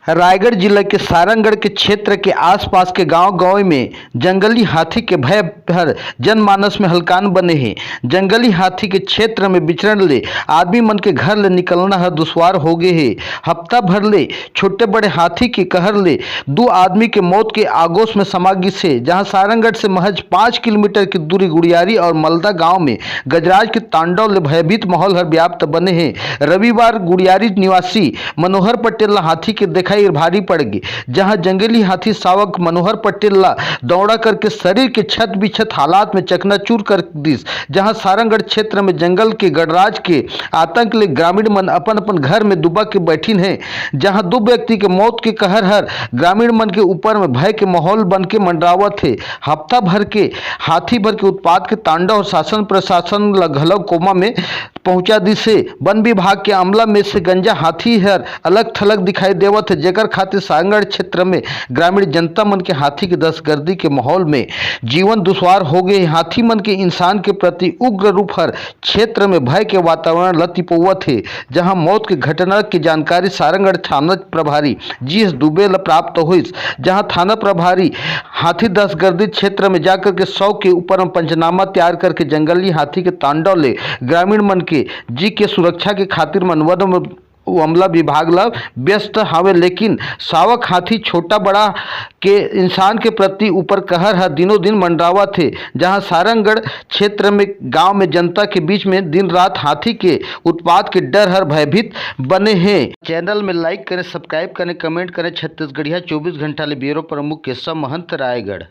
रायगढ़ जिले के सारंगढ़ के क्षेत्र के आसपास के गांव-गांव में जंगली हाथी के भय भर जनमानस में हलकान बने हैं। जंगली हाथी के क्षेत्र में विचरण ले आदमी मन के घर ले निकलना है दुश्वार हो गए है। हफ्ता भर ले छोटे बड़े हाथी के कहर ले दो आदमी के मौत के आगोश में समा गिस है। जहां सारंगढ़ से महज 5 किलोमीटर की दूरी गुड़ियारी और मलदा गांव में गजराज के तांडव ले भयभीत माहौल हर व्याप्त बने हैं। रविवार गुड़ियारी निवासी मनोहर पटेल हाथी के दिखाई भारी पड़ गई, जहां जंगली हाथी शावक मनोहर पटेल दौड़ा करके शरीर के छत बिछत हालात में चकनाचूर कर दिस। जहां सारंगढ़ क्षेत्र में जंगल के गडराज के आतंक ले ग्रामीण मन अपन अपन घर में दुबा के बैठिन है। जहां दो व्यक्ति के मौत के कहर हर ग्रामीण मन के ऊपर में भय के माहौल बन के मंडरावत है। हफ्ता भर के हाथी भर के उत्पाद के तांडव और शासन प्रशासन लगभग कोमा में पहुंचा दी से वन विभाग के अमला में से गंजा हाथी हर अलग थलग दिखाई देवत है, जेकर खातिर सारंगढ़ क्षेत्र में ग्रामीण जनता मन के हाथी के दहशतगर्दी के माहौल में जीवन दुश्वार हो गए। हाथी मन के इंसान के प्रति उग्र रूप हर क्षेत्र में भय के वातावरण लतिपोवत है। जहां मौत की घटना की जानकारी सारंगढ़ थाना प्रभारी जीएस दुबे प्राप्त हुई। जहां थाना प्रभारी हाथी दहशतगर्दी क्षेत्र में जाकर के 100 के ऊपर पंचनामा तैयार करके जंगली हाथी के तांडव ले ग्रामीण मन के जी के सुरक्षा के खातिर मनवद में अमला विभाग व्यस्त हवे, लेकिन शावक हाथी छोटा बड़ा के इंसान के प्रति ऊपर कहर है दिनों दिन मंडरावा थे। जहां सारंगढ़ क्षेत्र में गांव में जनता के बीच में दिन रात हाथी के उत्पात के डर हर भयभीत बने हैं। चैनल में लाइक करें, सब्सक्राइब करें, कमेंट करें। छत्तीसगढ़िया 24 घंटा ले ब्यूरो प्रमुख केशव महंत, रायगढ़।